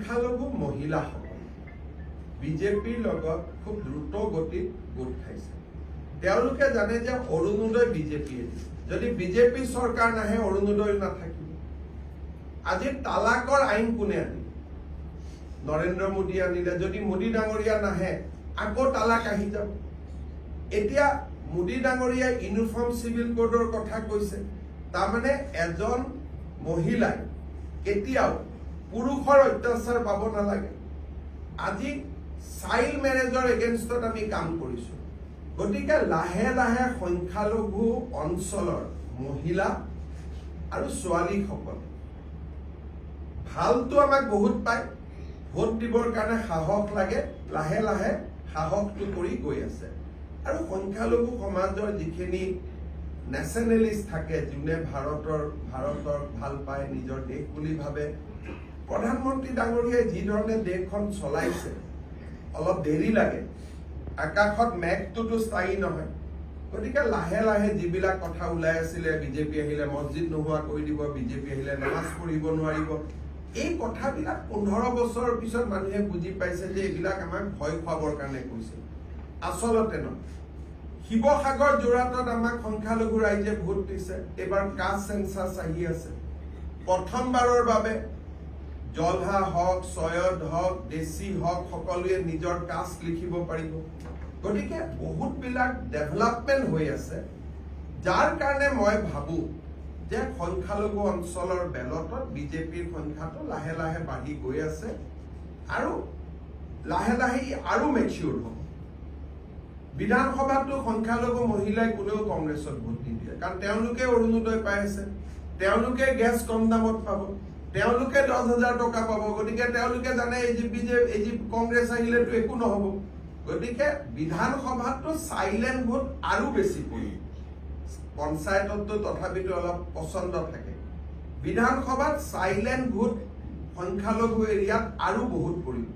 সংখ্যালঘু মহিলাসকল বিজেপিৰ লগত খুব দ্ৰুত গতিত গোট খাইছে তেওঁলোকে জানে যে অৰুণোদয় বিজেপিয়ে দিছে যদি বিজেপি চৰকাৰ নাহে অৰুণোদয় নাথাকিব আজি তালাকৰ আইন কোনে আনিলে নৰেন্দ্ৰ মোদী আনিলে যদি মোদী ডাঙৰীয়া নাহে আকৌ তালাক আহি যাব এতিয়া মোদী ডাঙৰীয়া ইউনিফৰ্ম সিভিল কোডৰ কথা কৈছে তাৰমানে এজন মহিলাই কেতিয়াও পুৰুষৰ অত্যাচাৰ পাব নালাগে আজি চাইল্ড মেৰেজৰ এগেইনষ্টত আমি কাম কৰিছো গতিকে লাহে লাহে সংখ্যালঘু অঞ্চলৰ মহিলা আৰু ছোৱালীসকল ভালটো আমাক বহুত পায় ভোট দিবৰ কাৰণে সাহস লাগে লাহে লাহে সাহসটো কৰি গৈ আছে আৰু সংখ্যালঘু সমাজৰ যিখিনি নেশ্যনেলিষ্ট থাকে যোনে ভাৰতৰ ভাল পায় নিজৰ দেশ বুলি ভাবে প্ৰধানমন্ত্ৰী ডাঙৰীয়াই যি ধৰণে দেশখন চলাইছে অলপ দেৰি লাগে আকাশত মেঘটোতো স্থায়ী নহয় গতিকে লাহে লাহে যিবিলাক কথা ওলাই আছিলে বিজেপি আহিলে মছজিদ নোহোৱা কৰি দিব বিজেপি আহিলে নামাজ পঢ়িব নোৱাৰিব এই কথাবিলাক 15 বছৰৰ পিছত মানুহে বুজি পাইছে যে এইবিলাক আমাক ভয় খুৱাবৰ কাৰণে কৈছে আচলতে নহয় শিৱসাগৰ জোৰাটত আমাক সংখ্যালঘু ৰাইজে ভোট দিছে এবাৰ কাষ্ট সেন্সাস আহি আছে প্ৰথমবাৰৰ বাবে জলহা হক সয়দ হক দেশী হক সকলোৱে নিজৰ কাষ্ট লিখিব পাৰিব গতিকে বহুত বিলাক ডেভেলপমেন্ট হৈ আছে যাৰ কাৰণে মই ভাবো যে সংখ্যালঘু অঞ্চলৰ বেলটত বিজেপিৰ সংখ্যাটো লাহে লাহে বাঢ়ি গৈ আছে আৰু লাহে লাহে আৰু মেচিউৰ হ'ব বিধানসভাটো সংখ্যালঘু মহিলাই কোনেও কংগ্ৰেছত ভোট নিদিয়ে কাৰণ তেওঁলোকে অৰুণোদয় পাই আছে তেওঁলোকে গেছ কম দামত পাব তেওঁলোকে 10,000 টকা পাব গতিকে তেওঁলোকে জানে এই যে কংগ্ৰেছ আহিলেতো একো নহব গতিকে বিধানসভাটো সাইলেন্ট ভোট আৰু বেছি পৰিব পঞ্চায়ততো তথাপিতো অলপ পছন্দ থাকে বিধানসভাত সাইলেন্ট ভোট সংখ্যালঘু এৰিয়াত আৰু বহুত পৰিব